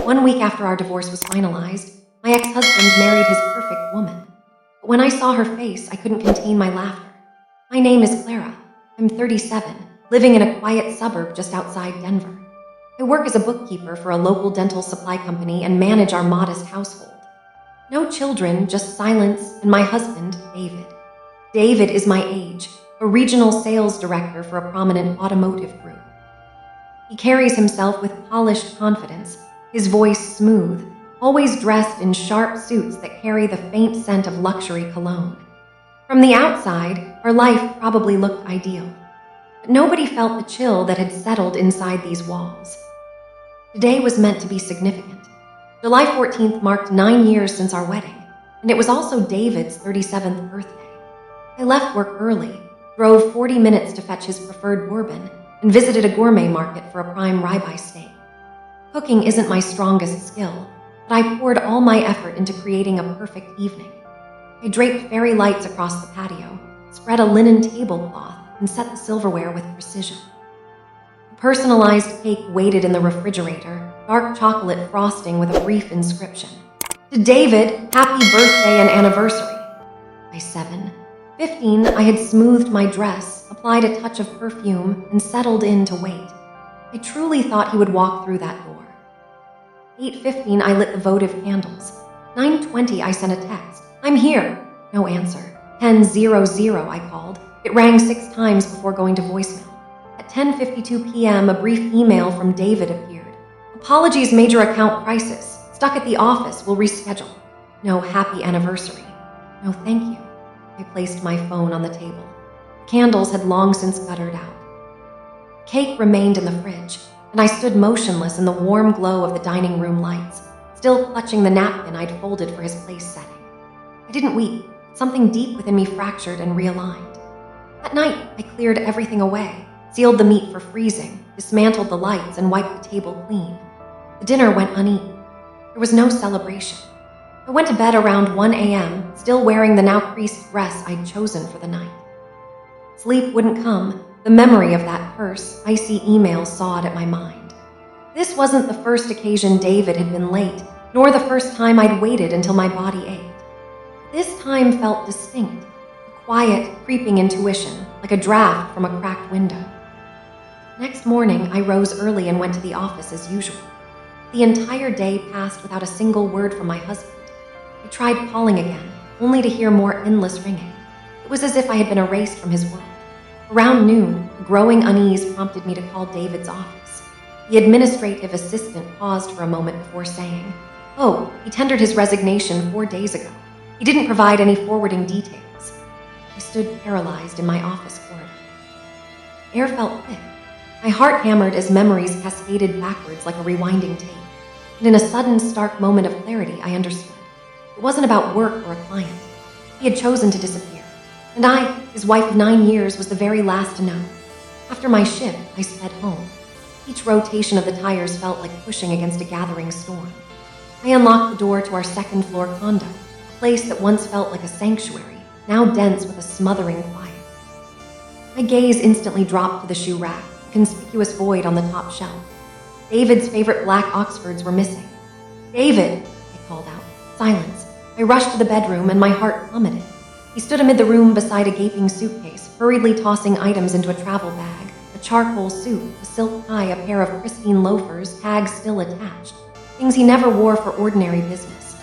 1 week after our divorce was finalized, my ex-husband married his perfect woman. But when I saw her face, I couldn't contain my laughter. My name is Clara. I'm 37, living in a quiet suburb just outside Denver. I work as a bookkeeper for a local dental supply company and manage our modest household. No children, just silence, and my husband, David. David is my age, a regional sales director for a prominent automotive group. He carries himself with polished confidence, his voice smooth, always dressed in sharp suits that carry the faint scent of luxury cologne. From the outside, our life probably looked ideal, but nobody felt the chill that had settled inside these walls. Today was meant to be significant. July 14th marked 9 years since our wedding, and it was also David's 37th birthday. I left work early, drove 40 minutes to fetch his preferred bourbon, and visited a gourmet market for a prime ribeye steak. Cooking isn't my strongest skill, but I poured all my effort into creating a perfect evening. I draped fairy lights across the patio, spread a linen tablecloth, and set the silverware with precision. A personalized cake waited in the refrigerator, dark chocolate frosting with a brief inscription. To David, happy birthday and anniversary. By 7:15, I had smoothed my dress, applied a touch of perfume, and settled in to wait. I truly thought he would walk through that door. 8:15, I lit the votive candles. 9:20, I sent a text. I'm here. No answer. 10:00, I called. It rang 6 times before going to voicemail. At 10:52 p.m., a brief email from David appeared. Apologies, major account crisis. Stuck at the office. We'll reschedule. No happy anniversary. No thank you. I placed my phone on the table. The candles had long since guttered out. Cake remained in the fridge, and I stood motionless in the warm glow of the dining room lights, still clutching the napkin I'd folded for his place setting. I didn't weep. Something deep within me fractured and realigned. That night, I cleared everything away, sealed the meat for freezing, dismantled the lights, and wiped the table clean. The dinner went uneaten. There was no celebration. I went to bed around 1 a.m., still wearing the now creased dress I'd chosen for the night. Sleep wouldn't come. The memory of that terse, icy email sawed at my mind. This wasn't the first occasion David had been late, nor the first time I'd waited until my body ached. This time felt distinct, a quiet, creeping intuition, like a draft from a cracked window. Next morning, I rose early and went to the office as usual. The entire day passed without a single word from my husband. I tried calling again, only to hear more endless ringing. It was as if I had been erased from his world. Around noon, a growing unease prompted me to call David's office. The administrative assistant paused for a moment before saying, "Oh, he tendered his resignation 4 days ago. He didn't provide any forwarding details." I stood paralyzed in my office corridor. Air felt thick. My heart hammered as memories cascaded backwards like a rewinding tape. And in a sudden, stark moment of clarity, I understood. It wasn't about work or a client. He had chosen to disappear. And I, his wife of 9 years, was the very last to know. After my shift, I sped home. Each rotation of the tires felt like pushing against a gathering storm. I unlocked the door to our second-floor condo, a place that once felt like a sanctuary, now dense with a smothering quiet. My gaze instantly dropped to the shoe rack, a conspicuous void on the top shelf. David's favorite black Oxfords were missing. "David!" I called out. Silence. I rushed to the bedroom, and my heart plummeted. He stood amid the room beside a gaping suitcase, hurriedly tossing items into a travel bag, a charcoal suit, a silk tie, a pair of pristine loafers, tags still attached, things he never wore for ordinary business.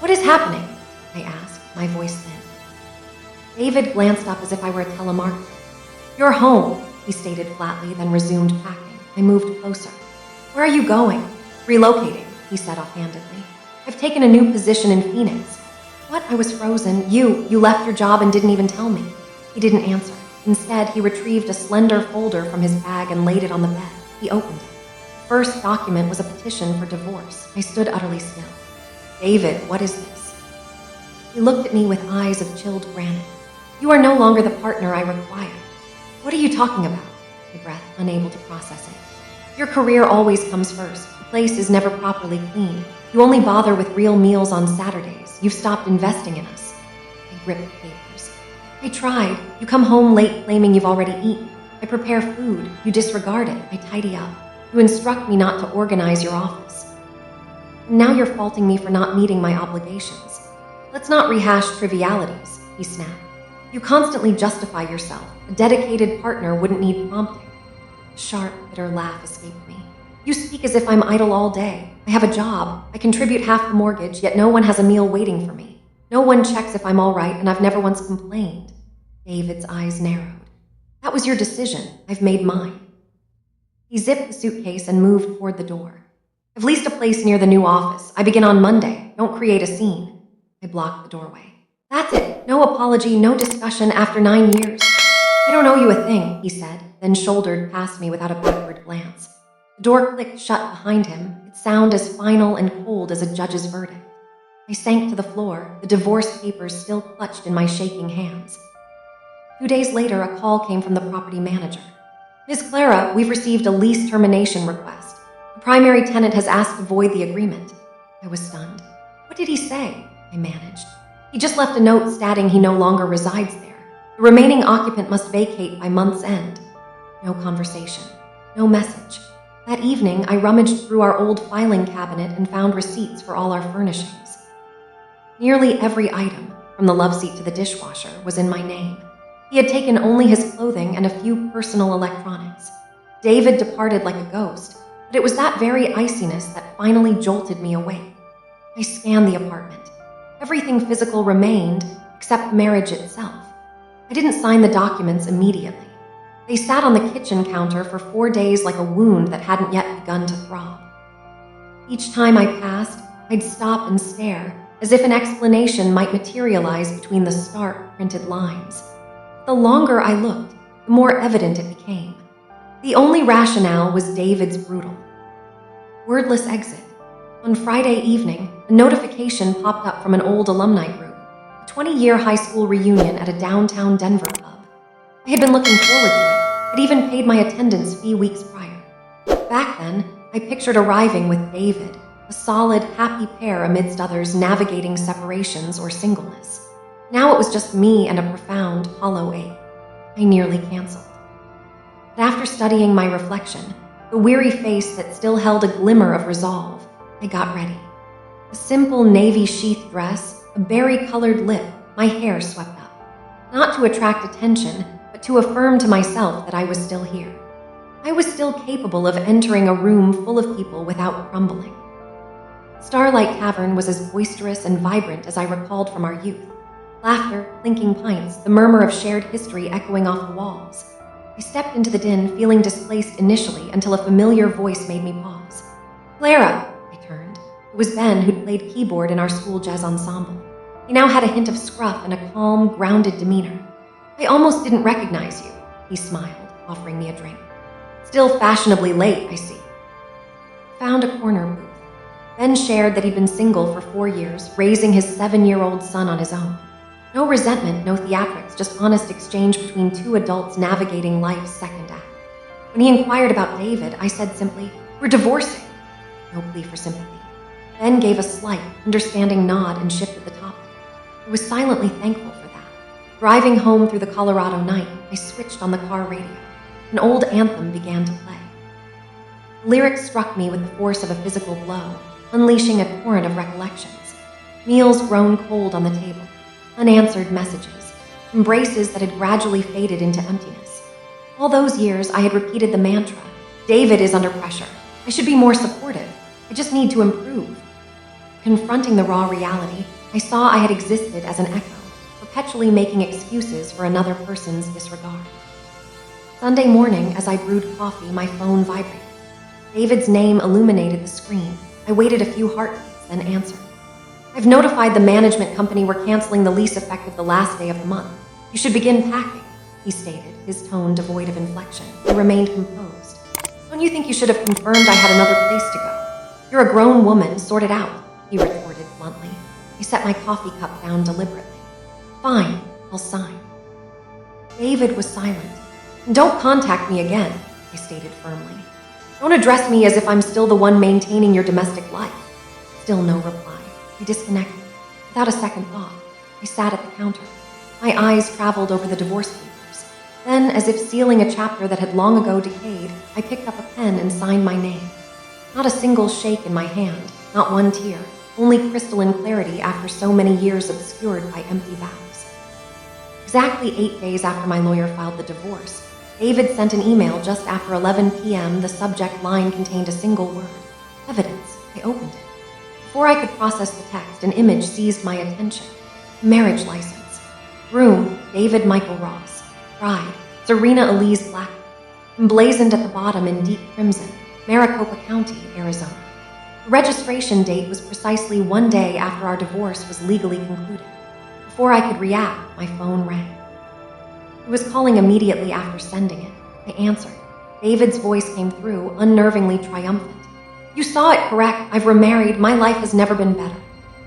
"What is happening?" I asked, my voice thin. David glanced up as if I were a telemarketer. "You're home," he stated flatly, then resumed packing. I moved closer. "Where are you going?" "Relocating," he said offhandedly. "I've taken a new position in Phoenix." "What?" I was frozen. You left your job and didn't even tell me." He didn't answer. Instead, he retrieved a slender folder from his bag and laid it on the bed. He opened it. The first document was a petition for divorce. I stood utterly still. "David, what is this?" He looked at me with eyes of chilled granite. "You are no longer the partner I require." "What are you talking about?" I breathed, unable to process it. "Your career always comes first. The place is never properly clean. You only bother with real meals on Saturdays. You've stopped investing in us." I ripped the papers. "I tried. You come home late claiming you've already eaten. I prepare food. You disregard it. I tidy up. You instruct me not to organize your office." and now you're faulting me for not meeting my obligations. Let's not rehash trivialities, he snapped. You constantly justify yourself. A dedicated partner wouldn't need prompting. A sharp, bitter laugh escaped me. You speak as if I'm idle all day. I have a job. I contribute half the mortgage, yet no one has a meal waiting for me. No one checks if I'm all right, and I've never once complained. David's eyes narrowed. That was your decision. I've made mine. He zipped the suitcase and moved toward the door. I've leased a place near the new office. I begin on Monday. Don't create a scene. I blocked the doorway. That's it. No apology, no discussion after 9 years. I don't owe you a thing, he said, then shouldered past me without a backward glance. The door clicked shut behind him, its sound as final and cold as a judge's verdict. I sank to the floor, the divorce papers still clutched in my shaking hands. 2 days later, a call came from the property manager. Miss Clara, we've received a lease termination request. The primary tenant has asked to void the agreement. I was stunned. What did he say? I managed. He just left a note stating he no longer resides there. The remaining occupant must vacate by month's end. No conversation. No message. That evening, I rummaged through our old filing cabinet and found receipts for all our furnishings. Nearly every item, from the love seat to the dishwasher, was in my name. He had taken only his clothing and a few personal electronics. David departed like a ghost, but it was that very iciness that finally jolted me awake. I scanned the apartment. Everything physical remained, except marriage itself. I didn't sign the documents immediately. They sat on the kitchen counter for 4 days like a wound that hadn't yet begun to throb. Each time I passed, I'd stop and stare, as if an explanation might materialize between the stark printed lines. The longer I looked, the more evident it became. The only rationale was David's brutal. Wordless exit. On Friday evening, a notification popped up from an old alumni group, a 20-year high school reunion at a downtown Denver pub. I had been looking forward to it. I'd even paid my attendance fee weeks prior. Back then, I pictured arriving with David, a solid, happy pair amidst others navigating separations or singleness. Now it was just me and a profound, hollow ache. I nearly canceled. But after studying my reflection, the weary face that still held a glimmer of resolve, I got ready. A simple navy sheath dress, a berry-colored lip, my hair swept up. Not to attract attention, but to affirm to myself that I was still here. I was still capable of entering a room full of people without crumbling. Starlight Tavern was as boisterous and vibrant as I recalled from our youth. Laughter, clinking pints, the murmur of shared history echoing off the walls. I stepped into the din, feeling displaced initially until a familiar voice made me pause. Clara! I turned. It was Ben, who'd played keyboard in our school jazz ensemble. He now had a hint of scruff and a calm, grounded demeanor. I almost didn't recognize you, he smiled, offering me a drink. Still fashionably late, I see. Found a corner booth. Ben shared that he'd been single for 4 years, raising his 7-year-old son on his own. No resentment, no theatrics, just honest exchange between two adults navigating life's second act. When he inquired about David, I said simply, "We're divorcing." No plea for sympathy. Ben gave a slight, understanding nod and shifted the topic. I was silently thankful for that. Driving home through the Colorado night, I switched on the car radio. An old anthem began to play. The lyrics struck me with the force of a physical blow, unleashing a torrent of recollections. Meals grown cold on the table. Unanswered messages, embraces that had gradually faded into emptiness. All those years, I had repeated the mantra, David is under pressure. I should be more supportive. I just need to improve. Confronting the raw reality, I saw I had existed as an echo, perpetually making excuses for another person's disregard. Sunday morning, as I brewed coffee, my phone vibrated. David's name illuminated the screen. I waited a few heartbeats, then answered. I've notified the management company we're canceling the lease effective the last day of the month. You should begin packing, he stated, his tone devoid of inflection. He remained composed. Don't you think you should have confirmed I had another place to go? You're a grown woman, sort it out, he retorted bluntly. I set my coffee cup down deliberately. Fine, I'll sign. David was silent. Don't contact me again, I stated firmly. Don't address me as if I'm still the one maintaining your domestic life. Still no reply. I disconnected. Without a second thought, I sat at the counter. My eyes traveled over the divorce papers. Then, as if sealing a chapter that had long ago decayed, I picked up a pen and signed my name. Not a single shake in my hand, Not one tear, only crystalline clarity after so many years obscured by empty vows. Exactly 8 days after my lawyer filed the divorce, David sent an email just after 11 p.m. The subject line contained a single word: evidence. I opened it. Before I could process the text, an image seized my attention. Marriage license. Groom, David Michael Ross. Bride, Serena Elise Blackwood. Emblazoned at the bottom in deep crimson, Maricopa County, Arizona. The registration date was precisely 1 day after our divorce was legally concluded. Before I could react, my phone rang. He was calling immediately after sending it. I answered. David's voice came through, unnervingly triumphant. You saw it correct. I've remarried. My life has never been better.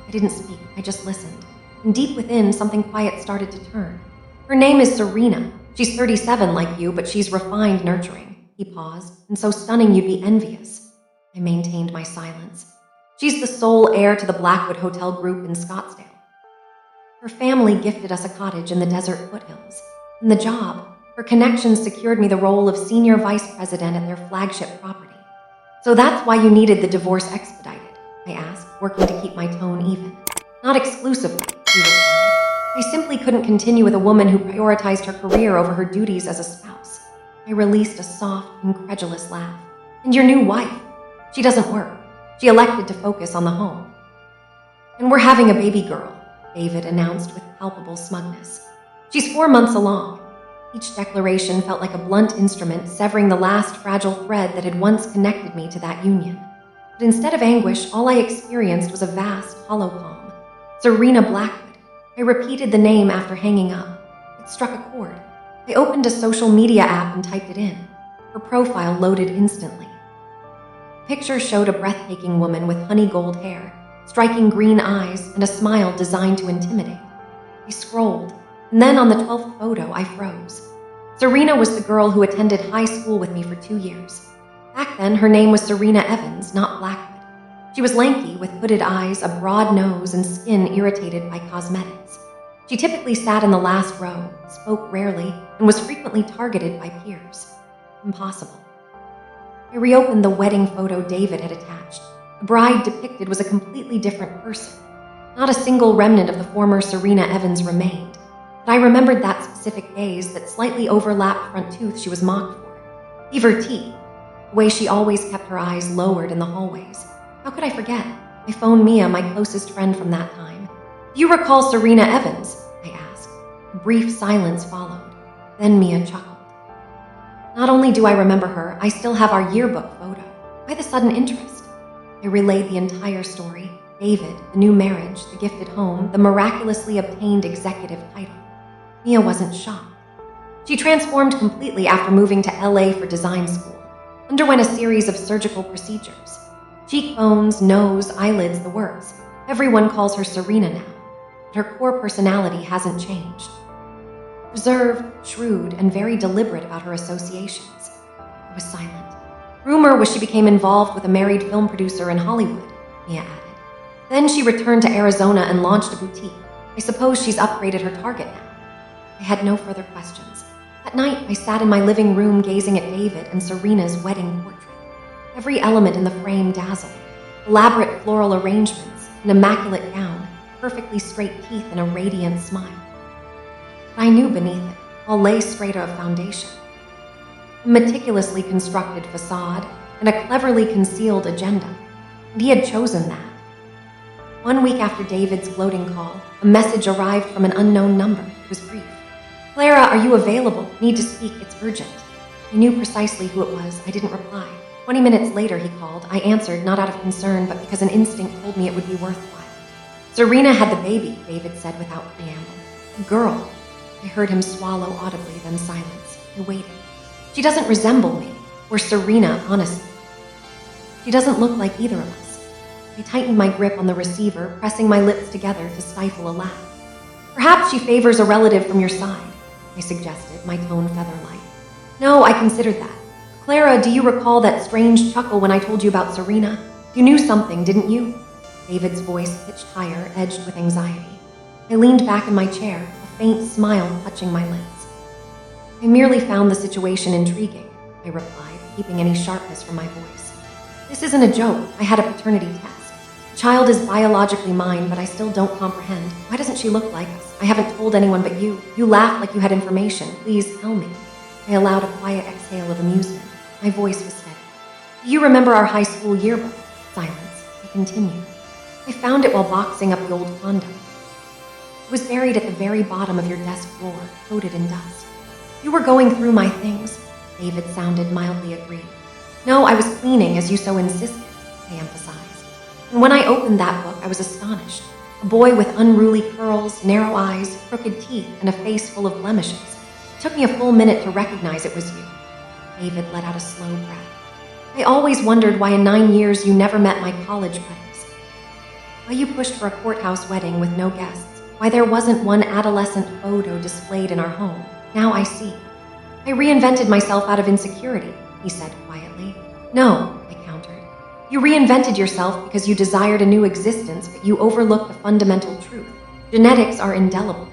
I didn't speak. I just listened. And deep within, something quiet started to turn. Her name is Serena. She's 37 like you, but she's refined, nurturing. He paused. And so stunning you'd be envious. I maintained my silence. She's the sole heir to the Blackwood Hotel Group in Scottsdale. Her family gifted us a cottage in the desert foothills. And the job, her connections secured me the role of senior vice president at their flagship property. So that's why you needed the divorce expedited, I asked, working to keep my tone even. Not exclusively, he replied. I simply couldn't continue with a woman who prioritized her career over her duties as a spouse. I released a soft, incredulous laugh. And your new wife? She doesn't work. She elected to focus on the home. And we're having a baby girl, David announced with palpable smugness. She's 4 months along. Each declaration felt like a blunt instrument severing the last fragile thread that had once connected me to that union. But instead of anguish, all I experienced was a vast, hollow calm. Serena Blackwood. I repeated the name after hanging up. It struck a chord. I opened a social media app and typed it in. Her profile loaded instantly. The picture showed a breathtaking woman with honey gold hair, striking green eyes, and a smile designed to intimidate. I scrolled. And then on the 12th photo, I froze. Serena was the girl who attended high school with me for 2 years. Back then, her name was Serena Evans, not Blackwood. She was lanky, with hooded eyes, a broad nose, and skin irritated by cosmetics. She typically sat in the last row, spoke rarely, and was frequently targeted by peers. Impossible. I reopened the wedding photo David had attached. The bride depicted was a completely different person. Not a single remnant of the former Serena Evans remained. But I remembered that specific gaze, that slightly overlapped front tooth she was mocked for. Beaver teeth, the way she always kept her eyes lowered in the hallways. How could I forget? I phoned Mia, my closest friend from that time. Do you recall Serena Evans? I asked. A brief silence followed. Then Mia chuckled. Not only do I remember her, I still have our yearbook photo. Why the sudden interest? I relayed the entire story. David, the new marriage, the gifted home, the miraculously obtained executive title. Mia wasn't shocked. She transformed completely after moving to LA for design school, underwent a series of surgical procedures. Cheekbones, nose, eyelids, the works. Everyone calls her Serena now, but her core personality hasn't changed. Reserved, shrewd, and very deliberate about her associations. I was silent. Rumor was she became involved with a married film producer in Hollywood, Mia added. Then she returned to Arizona and launched a boutique. I suppose she's upgraded her target now. I had no further questions. That night, I sat in my living room gazing at David and Serena's wedding portrait. Every element in the frame dazzled. Elaborate floral arrangements, an immaculate gown, perfectly straight teeth, and a radiant smile. But I knew beneath it, all lay straight of foundation. A meticulously constructed facade and a cleverly concealed agenda. And he had chosen that. 1 week after David's gloating call, a message arrived from an unknown number. It was brief. Clara, are you available? Need to speak. It's urgent. I knew precisely who it was. I didn't reply. 20 minutes later, he called. I answered, not out of concern, but because an instinct told me it would be worthwhile. Serena had the baby, David said without preamble. A girl. I heard him swallow audibly, then silence. I waited. She doesn't resemble me, or Serena, honestly. She doesn't look like either of us. I tightened my grip on the receiver, pressing my lips together to stifle a laugh. Perhaps she favors a relative from your side, I suggested, my tone feather-light. No, I considered that. Clara, do you recall that strange chuckle when I told you about Serena? You knew something, didn't you? David's voice pitched higher, edged with anxiety. I leaned back in my chair, a faint smile touching my lips. I merely found the situation intriguing, I replied, keeping any sharpness from my voice. This isn't a joke. I had a paternity test. The child is biologically mine, but I still don't comprehend. Why doesn't she look like us? I haven't told anyone but you. You laughed like you had information. Please tell me. I allowed a quiet exhale of amusement. My voice was steady. Do you remember our high school yearbook? Silence. I continued. I found it while boxing up the old condo. It was buried at the very bottom of your desk drawer, coated in dust. You were going through my things. David sounded mildly aggrieved. No, I was cleaning, as you so insisted, I emphasized. And when I opened that book, I was astonished. A boy with unruly curls, narrow eyes, crooked teeth, and a face full of blemishes. It took me a full minute to recognize it was you. David let out a slow breath. I always wondered why in 9 years you never met my college buddies. Why you pushed for a courthouse wedding with no guests. Why there wasn't one adolescent photo displayed in our home. Now I see. I reinvented myself out of insecurity, he said quietly. No, I countered. You reinvented yourself because you desired a new existence, but you overlooked the fundamental truth. Genetics are indelible.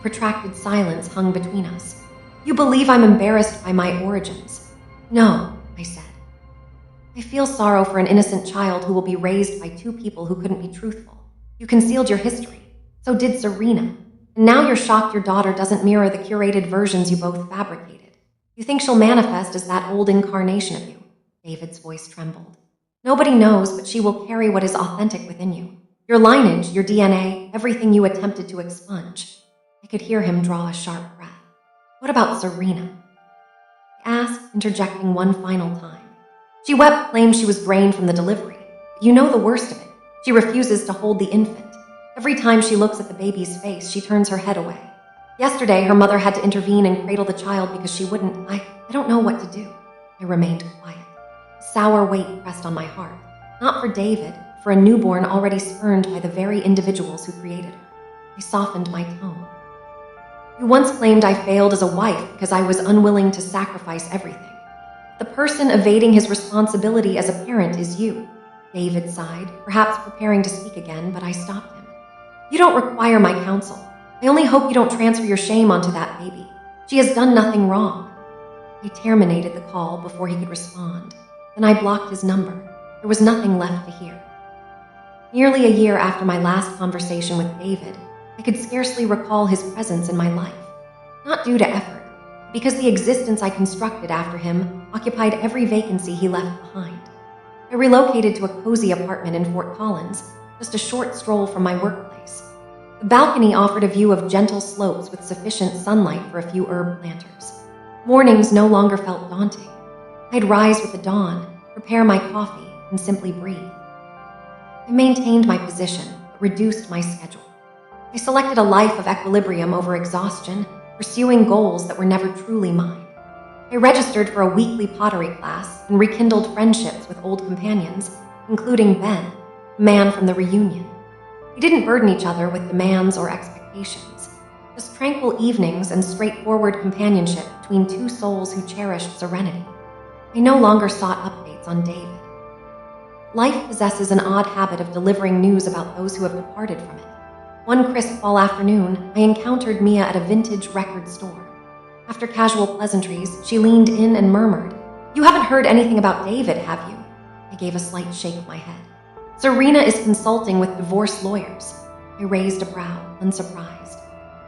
Protracted silence hung between us. You believe I'm embarrassed by my origins. No, I said. I feel sorrow for an innocent child who will be raised by two people who couldn't be truthful. You concealed your history. So did Serena. And now you're shocked your daughter doesn't mirror the curated versions you both fabricated. You think she'll manifest as that old incarnation of you. David's voice trembled. Nobody knows, but she will carry what is authentic within you. Your lineage, your DNA, everything you attempted to expunge. I could hear him draw a sharp breath. What about Serena? I asked, interjecting one final time. She wept, claimed she was drained from the delivery. But you know the worst of it. She refuses to hold the infant. Every time she looks at the baby's face, she turns her head away. Yesterday, her mother had to intervene and cradle the child because she wouldn't. I don't know what to do. I remained quiet. A sour weight pressed on my heart. Not for David, for a newborn already spurned by the very individuals who created her. I softened my tone. You once claimed I failed as a wife because I was unwilling to sacrifice everything. The person evading his responsibility as a parent is you. David sighed, perhaps preparing to speak again, but I stopped him. You don't require my counsel. I only hope you don't transfer your shame onto that baby. She has done nothing wrong. I terminated the call before he could respond. Then I blocked his number. There was nothing left to hear. Nearly a year after my last conversation with David, I could scarcely recall his presence in my life. Not due to effort, because the existence I constructed after him occupied every vacancy he left behind. I relocated to a cozy apartment in Fort Collins, just a short stroll from my workplace. The balcony offered a view of gentle slopes with sufficient sunlight for a few herb planters. Mornings no longer felt daunting. I'd rise with the dawn, prepare my coffee, and simply breathe. I maintained my position, but reduced my schedule. I selected a life of equilibrium over exhaustion, pursuing goals that were never truly mine. I registered for a weekly pottery class and rekindled friendships with old companions, including Ben, the man from the reunion. We didn't burden each other with demands or expectations, just tranquil evenings and straightforward companionship between two souls who cherished serenity. I no longer sought updates on David. Life possesses an odd habit of delivering news about those who have departed from it. One crisp fall afternoon, I encountered Mia at a vintage record store. After casual pleasantries, she leaned in and murmured, "You haven't heard anything about David, have you?" I gave a slight shake of my head. "Serena is consulting with divorce lawyers." I raised a brow, unsurprised.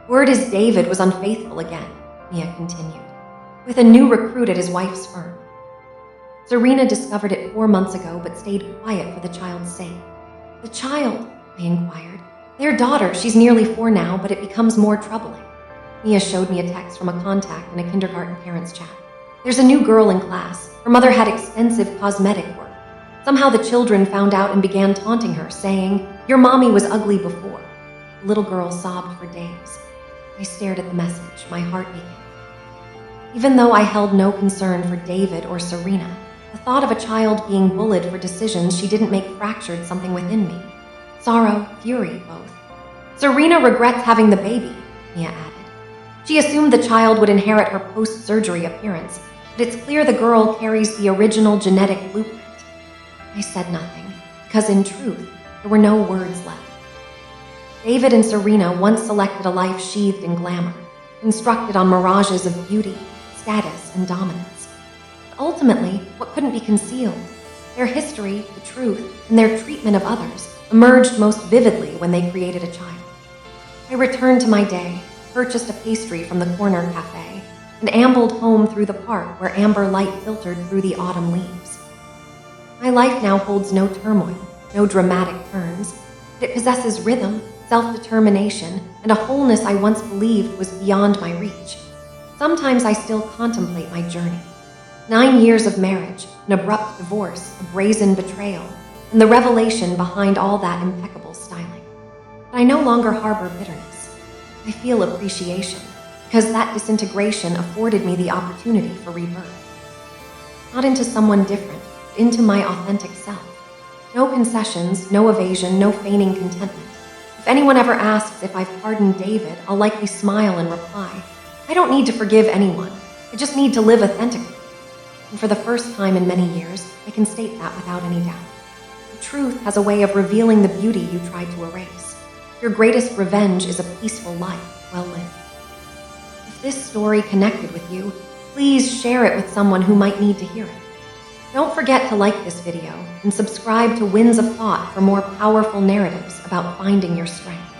"Word is David was unfaithful again," Mia continued, "with a new recruit at his wife's firm. Serena discovered it 4 months ago, but stayed quiet for the child's sake." "The child?" I inquired. "Their daughter. She's nearly 4 now, but it becomes more troubling." Mia showed me a text from a contact in a kindergarten parents' chat. "There's a new girl in class. Her mother had extensive cosmetic work. Somehow the children found out and began taunting her, saying, 'Your mommy was ugly before.'" The little girl sobbed for days. I stared at the message, my heart aching. Even though I held no concern for David or Serena, the thought of a child being bullied for decisions she didn't make fractured something within me. Sorrow, fury, both. "Serena regrets having the baby," Mia added. "She assumed the child would inherit her post-surgery appearance, but it's clear the girl carries the original genetic blueprint." I said nothing, because in truth, there were no words left. David and Serena once selected a life sheathed in glamour, constructed on mirages of beauty, status, and dominance. But ultimately, what couldn't be concealed? Their history, the truth, and their treatment of others, emerged most vividly when they created a child. I returned to my day, purchased a pastry from the corner cafe, and ambled home through the park where amber light filtered through the autumn leaves. My life now holds no turmoil, no dramatic turns, but it possesses rhythm, self-determination, and a wholeness I once believed was beyond my reach. Sometimes I still contemplate my journey. 9 years of marriage, an abrupt divorce, a brazen betrayal, and the revelation behind all that impeccable styling. But I no longer harbor bitterness. I feel appreciation, because that disintegration afforded me the opportunity for rebirth. Not into someone different, but into my authentic self. No concessions, no evasion, no feigning contentment. If anyone ever asks if I've pardoned David, I'll likely smile and reply, I don't need to forgive anyone. I just need to live authentically. And for the first time in many years, I can state that without any doubt. The truth has a way of revealing the beauty you tried to erase. Your greatest revenge is a peaceful life, well lived. If this story connected with you, please share it with someone who might need to hear it. Don't forget to like this video and subscribe to Winds of Thought for more powerful narratives about finding your strength.